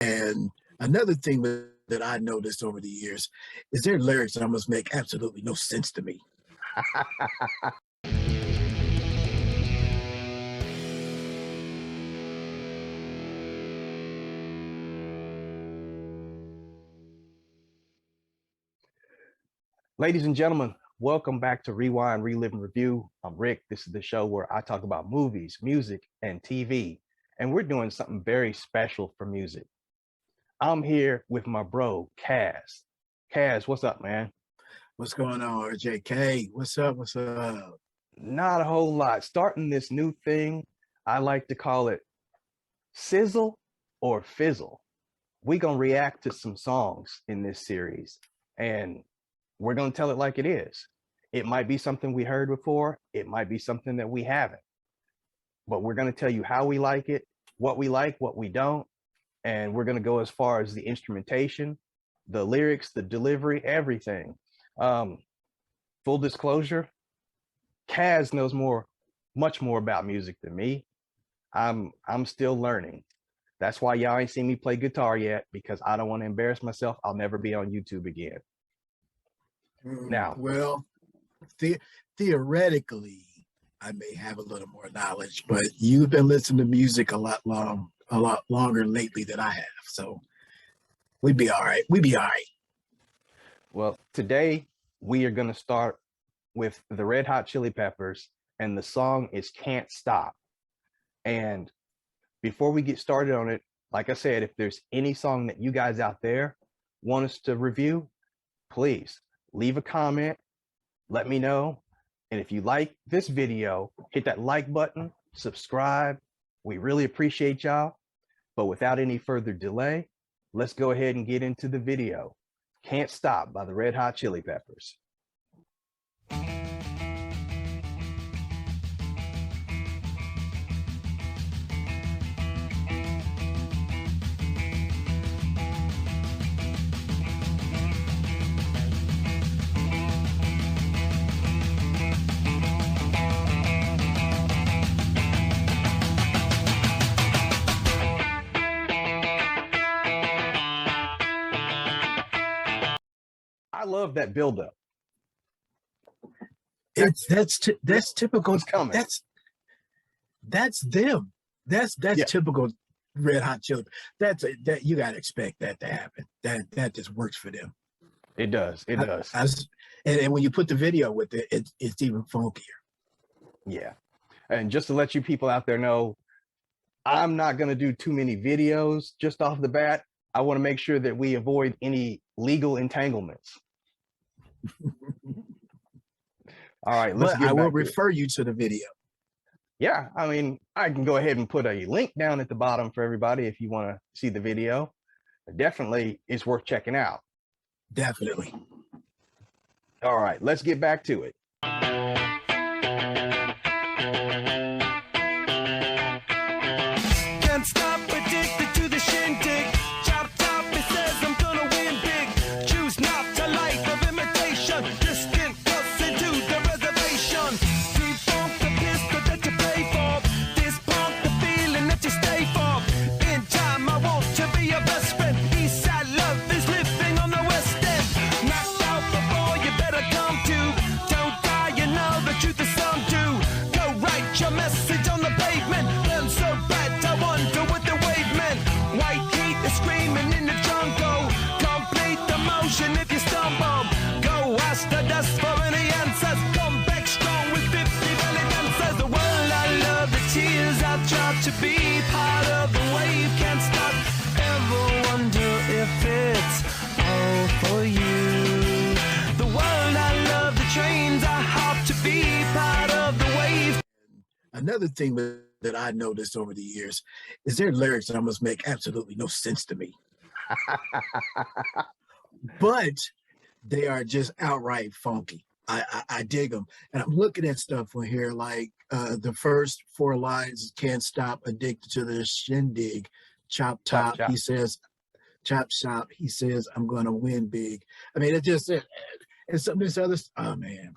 And another thing that I noticed over the years is their lyrics almost make absolutely no sense to me. Ladies and gentlemen, welcome back to Rewind, Relive, and Review. I'm Rick. This is the show where I talk about movies, music, and TV. And we're doing something very special for music. I'm here with my bro, Kaz. Kaz, what's up, man? What's going on, RJK? What's up? What's up? Not a whole lot. Starting this new thing, I like to call it Sizzle or Fizzle. We're going to react to some songs in this series. And we're going to tell it like it is. It might be something we heard before. It might be something that we haven't. But we're going to tell you how we like it, what we don't. And we're going to go as far as the instrumentation, the lyrics, the delivery, everything. Full disclosure, Kaz knows much more about music than me. I'm still learning. That's why y'all ain't seen me play guitar yet, because I don't want to embarrass myself. I'll never be on YouTube again. Now, well, theoretically, I may have a little more knowledge, but you've been listening to music a lot longer lately than I have. So we'd be all right. We'd be all right. Well, today we are going to start with the Red Hot Chili Peppers, and the song is Can't Stop. And before we get started on it, like I said, if there's any song that you guys out there want us to review, please leave a comment, let me know. And if you like this video, hit that like button, subscribe. We really appreciate y'all. But without any further delay, let's go ahead and get into the video. Can't Stop by the Red Hot Chili Peppers. I love that buildup. That's typical. It's coming. That's them. That's typical Red Hot Chili. That you gotta expect that to happen. That just works for them. It does. It does. And when you put the video with it, it's even funkier. Yeah. And just to let you people out there know, I'm not going to do too many videos just off the bat. I want to make sure that we avoid any legal entanglements. All right, let's get I will back to refer you to the video. Yeah, I mean, I can go ahead and put a link down at the bottom for everybody if you want to see the video. Definitely, it's worth checking out. Definitely. All right, let's get back to it. Can't stop, addicted to the shindig. Chop top, it says I'm gonna win big. Choose not a life of imitation. Distant us into the reservation. Deep funk the pistol that you pay for. This punk the feeling that you stay for. In time, I want to be your best friend. East side love is living on the west end. Knocked out before you better come to. Don't die, you know the truth is some do. Go write your message on the pavement. Burn so bad, I wonder what the wave meant. White heat is screaming in the jungle. Complete the motion if you stumble. Go ask the dust for any answers. Come back strong with 50 belly dancers. The world I love, the tears I drop to be part of the wave. Can't stop. Ever wonder if it's all for you? The world I love, the trains I hop to be part of the wave. Another thing that I noticed over the years is their lyrics almost make absolutely no sense to me. But they are just outright funky. I dig them. And I'm looking at stuff on here like the first 4 lines, can't stop, addicted to the shindig, chop top, chop. He says, chop shop, he says, I'm going to win big. I mean, it just, and some of this other, oh man,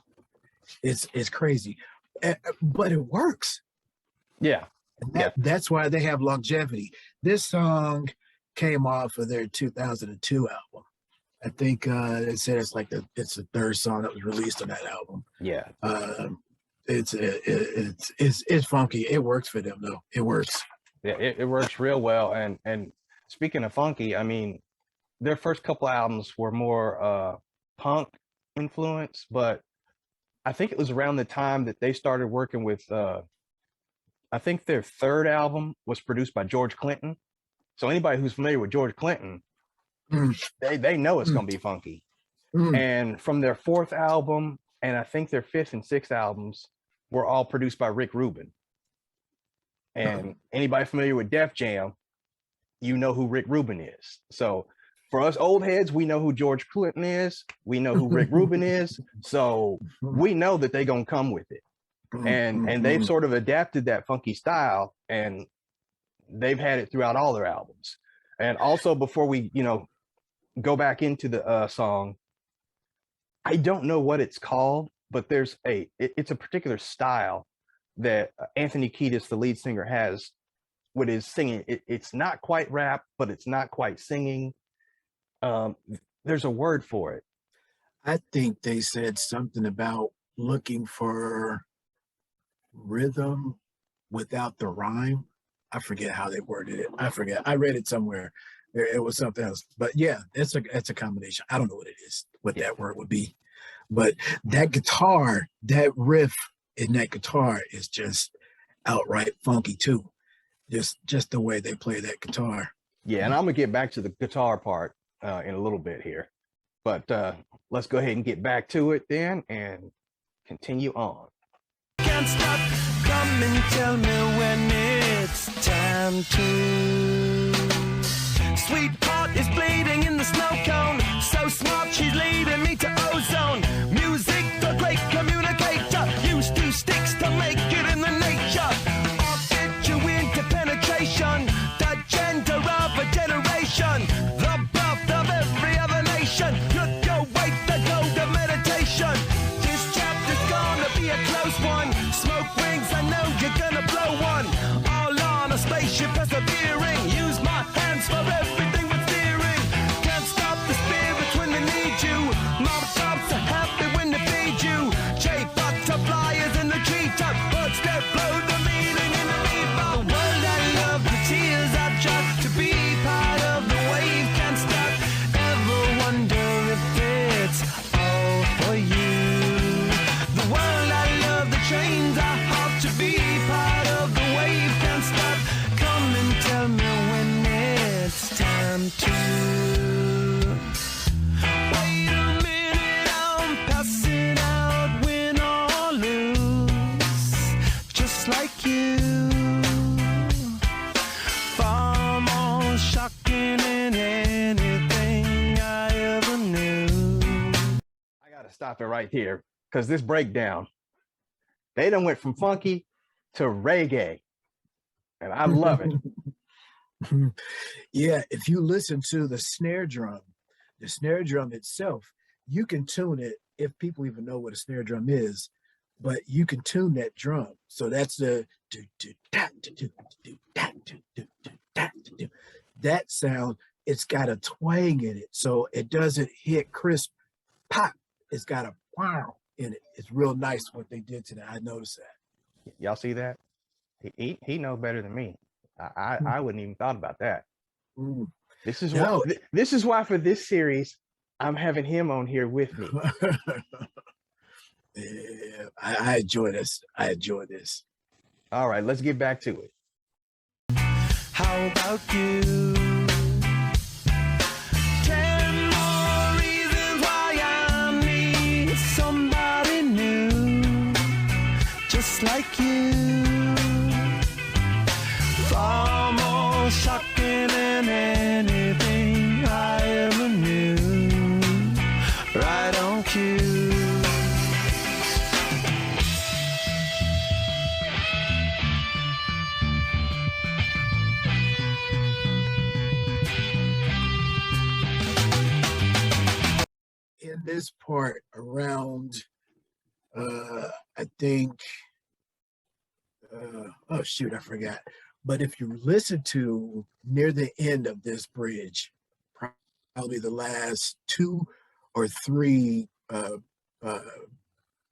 it's crazy. But it works. Yeah. That's why they have longevity. This song came off of their 2002 album. I think they said it's the third song that was released on that album. Yeah. It's funky. It works for them though. It works. Yeah, it works real well. And speaking of funky, I mean, their first couple albums were more punk influence, but I think it was around the time that they started working with I think their third album was produced by George Clinton. So anybody who's familiar with George Clinton, they know it's gonna be funky. And from their fourth album, and I think their fifth and sixth albums were all produced by Rick Rubin. And anybody familiar with Def Jam, you know who Rick Rubin is. So for us old heads, we know who George Clinton is. We know who Rick Rubin is. So we know that they're gonna come with it. And they've sort of adapted that funky style, and they've had it throughout all their albums. And also, before we, go back into the song, I don't know what it's called, but it's a particular style that Anthony Kiedis, the lead singer, has with his singing. It's not quite rap, but it's not quite singing. There's a word for it. I think they said something about looking for rhythm without the rhyme. I forget how they worded it. I forget. I read it somewhere. It was something else. But yeah, it's a combination. I don't know what it is, what that word would be. But that guitar, that riff in that guitar is just outright funky too. Just the way they play that guitar. Yeah, and I'm gonna get back to the guitar part in a little bit here. But let's go ahead and get back to it then and continue on. Can't stop, come and tell me when it's time to. Sweetheart is bleeding in the snow cone. So smart, she's leading me to ozone. Music, the great communicator. Use two sticks to make it in the nature. I'll get you into penetration. The gender of a generation. The birth of every other nation. Look your way to go to meditation. This chapter's gonna be a close one. Smoke rings, I know you're gonna blow one. All on a spaceship persevering. Use my hands for everything but steering. Can't stop the spirits when they need you. Mob tops are happy when they feed you. J butterflies in the treetop. Birds that blow the meaning in the leaf. The world I love, the tears I drop to be part of the wave. Can't stop. Ever wonder if it's all for you? The world I love, the trains I hop to be part of the wave. Can't stop. Come and tell me when it's time to. Wait a minute, I'm passing out, win or lose, just like you. Far more shocking than anything I ever knew. I gotta stop it right here because this breakdown, they done went from funky to reggae, and I love it. Yeah, if you listen to the snare drum itself, you can tune it if people even know what a snare drum is, but you can tune that drum. So that's the that sound. It's got a twang in it, so it doesn't hit crisp pop. It's got a wow in it. It's real nice what they did to that. I noticed that. Y'all see that? He knows better than me. I wouldn't even thought about that. This is why for this series I'm having him on here with me. Yeah, I enjoy this. I enjoy this. All right, let's get back to it. How about you? 10 more reasons why I need somebody new, just like you. Far more shocking than anything I ever knew. Right on cue. In this part around, I think, oh shoot, I forgot. But if you listen to near the end of this bridge, probably the last 2 or 3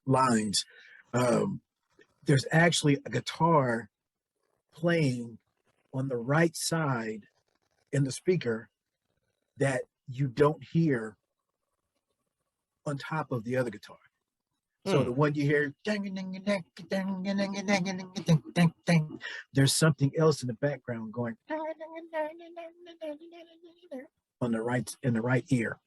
lines, there's actually a guitar playing on the right side in the speaker that you don't hear on top of the other guitar. So the one you hear, there's something else in the background going on the right, in the right ear.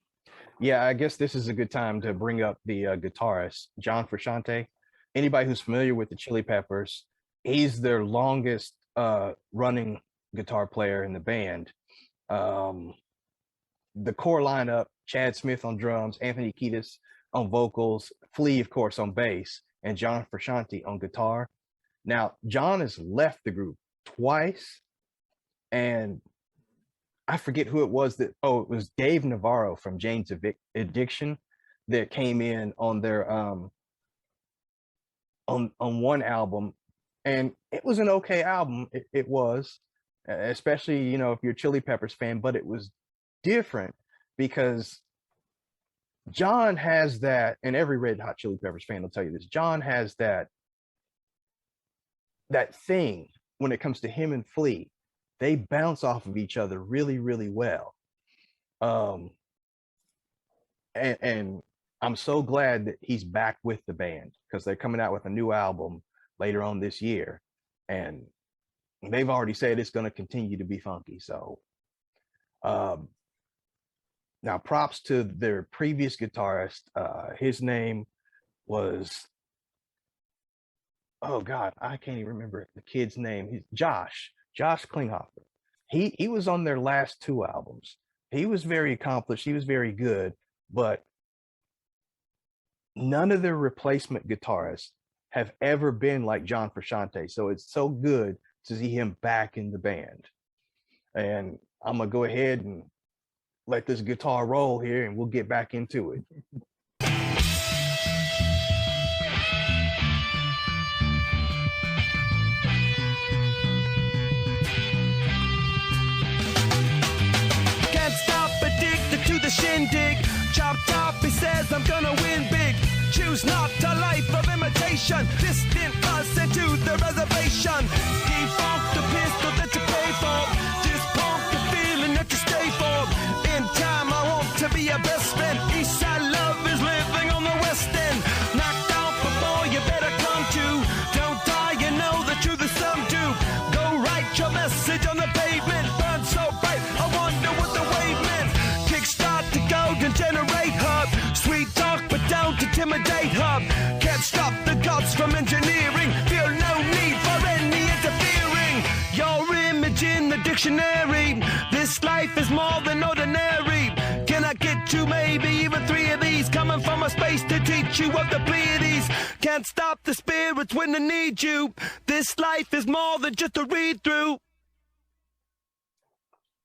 Yeah, I guess this is a good time to bring up the guitarist, John Frusciante. Anybody who's familiar with the Chili Peppers, he's their longest running guitar player in the band. The core lineup, Chad Smith on drums, Anthony Kiedis on vocals, Flea, of course, on bass, and John Frusciante on guitar. Now, John has left the group twice, and I forget who it was that, it was Dave Navarro from Jane's Addiction that came in on their on one album, and it was an okay album. It was, especially, you know, if you're a Chili Peppers fan, but it was different because John has that, and every Red Hot Chili Peppers fan will tell you this, John has that thing when it comes to him and Flea. They bounce off of each other really, really well. And I'm so glad that he's back with the band, because they're coming out with a new album later on this year, and they've already said it's going to continue to be funky. So now props to their previous guitarist. His name was, oh God, I can't even remember the kid's name. He's Josh Klinghoffer. He was on their last 2 albums. He was very accomplished. He was very good, but none of their replacement guitarists have ever been like John Frusciante. So it's so good to see him back in the band. And I'm gonna go ahead and let this guitar roll here, and we'll get back into it. The shindig, chop chop, he says I'm gonna win big. Choose not a life of imitation, distant us into the reservation. Defunct the pistol that you pay for, just pump the feeling that you stay for. In time I want to be your best friend. Eastside love is living on the west end. Knocked out before you better come to. Don't die, you know the truth is some do. Go write your message on the pavement, burn so bright, I wonder what the wave meant. Kickstart the golden generate hub, sweet talk but don't intimidate hub. Can't stop the gods from engineering, feel no need for any interfering. Your image in the dictionary, this life is more than ordinary. Can I get 2, maybe even 3 of these, coming from a space to teach you of the Pleiades? Can't stop the spirits when they need you. This life is more than just a read through.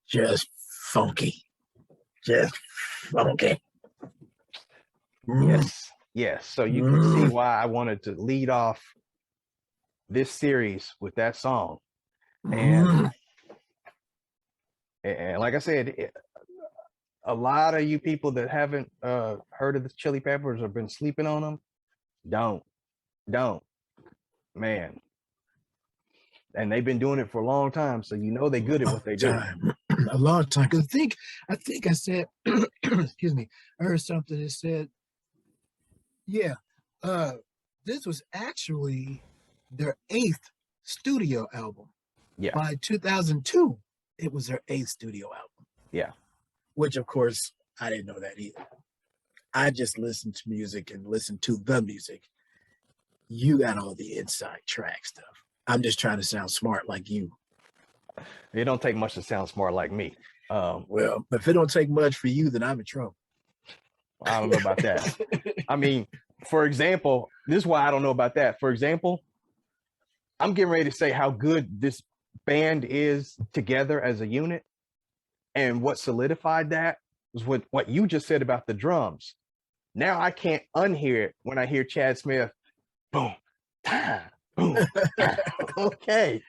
Just funky. Just funky. Yes. So you can see why I wanted to lead off this series with that song. And like I said, a lot of you people that haven't heard of the Chili Peppers or been sleeping on them, don't, man. And they've been doing it for a long time, so you know they're good at what they do. A long time. Because I think I said, excuse me, I heard something that said, this was actually their 8th studio album. Yeah. By 2002, it was their 8th studio album. Yeah. Which, of course, I didn't know that either. I just listened to music and listened to the music. You got all the inside track stuff. I'm just trying to sound smart like you. It don't take much to sound smart like me. Well, if it don't take much for you, then I'm in trouble. I don't know about that. I mean, for example, this is why I don't know about that. For example, I'm getting ready to say how good this band is together as a unit. And what solidified that was what you just said about the drums. Now I can't unhear it when I hear Chad Smith, boom, time, boom, time. Okay.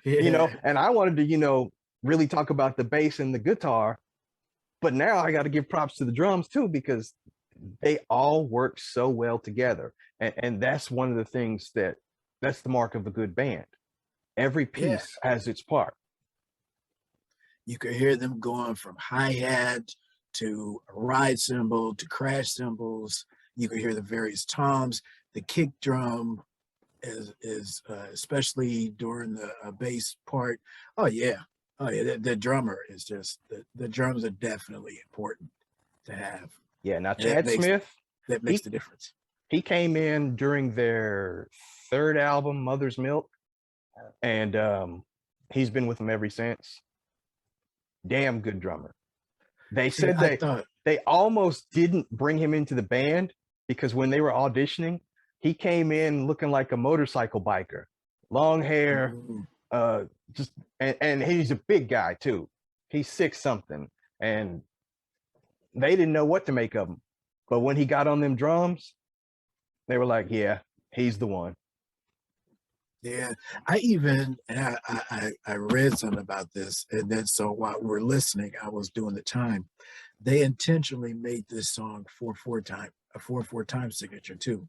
you know, Yeah. and I wanted to, you know, really talk about the bass and the guitar, but now I got to give props to the drums too, because they all work so well together. And that's one of the things that's the mark of a good band. Every Yeah. piece has its part. You could hear them going from hi-hat to a ride cymbal to crash cymbals. You could hear the various toms. The kick drum is especially during the bass part. Oh yeah, the drummer is just the drums are definitely important to have. Yeah. Now And that Chad makes Smith, that makes the difference. he came in during their third album, Mother's Milk, and he's been with them ever since. Damn good drummer. They See, said I thought they almost didn't bring him into the band because when they were auditioning, he came in looking like a motorcycle biker, long hair, just and he's a big guy too. He's 6 something, and they didn't know what to make of him. But when he got on them drums, they were like, "Yeah, he's the one." yeah, I even and I read something about this, and then so while we're listening, I was doing the time. They intentionally made this song 4/4 time, a 4/4 time signature too.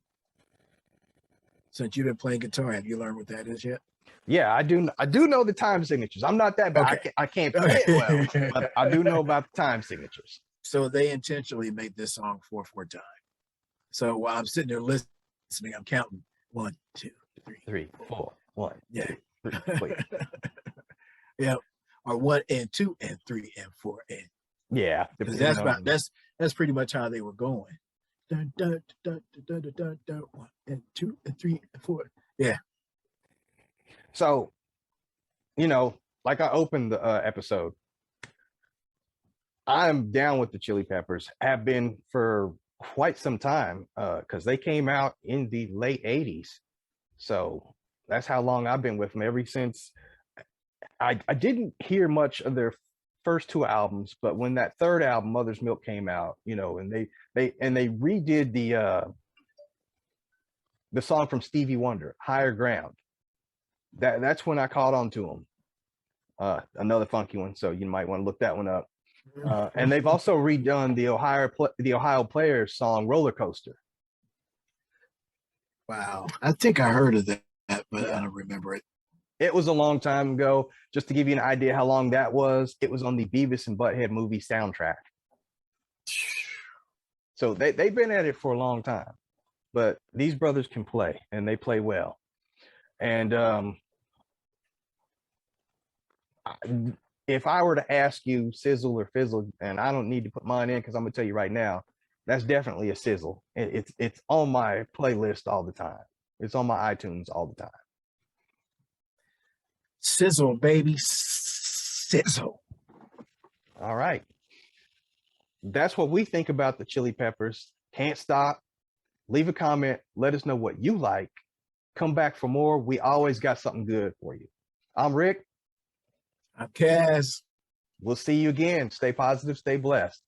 Since you've been playing guitar, have you learned what that is yet? Yeah, I do. I do know the time signatures. I'm not that bad. Okay. I can't play it well, but I do know about the time signatures. So they intentionally made this song 4/4 time. So while I'm sitting there listening, I'm counting 1, 2, 3, 3, 4, 1, yeah, 2, 3. Wait. yeah, or 1 and 2 and 3 and 4 and Yeah, because depending that's about on that's pretty much how they were going. Dun, dun, dun, dun, dun, dun, dun, 1 and 2 and 3 and 4. Yeah, so, you know, like I opened the episode, I'm down with the Chili Peppers, have been for quite some time, because they came out in the late 80s. So that's how long I've been with them, ever since. I didn't hear much of their first 2 albums, but when that third album, Mother's Milk, came out, you know, and they redid the song from Stevie Wonder, Higher Ground. That's when I caught on to them. Another funky one, so you might want to look that one up. And they've also redone the Ohio Players song Roller Coaster. wow. I think I heard of that, but I don't remember it. It was a long time ago. Just to give you an idea how long that was, it was on the Beavis and Butthead movie soundtrack. So they've been at it for a long time. But these brothers can play, and they play well. And if I were to ask you Sizzle or Fizzle, and I don't need to put mine in because I'm gonna tell you right now, that's definitely a Sizzle. It's on my playlist all the time. It's on my iTunes all the time. Sizzle, baby, sizzle. All right. That's what we think about the Chili Peppers. Can't stop. Leave a comment. Let us know what you like. Come back for more. We always got something good for you. I'm Rick. I'm Kaz. We'll see you again. Stay positive, stay blessed.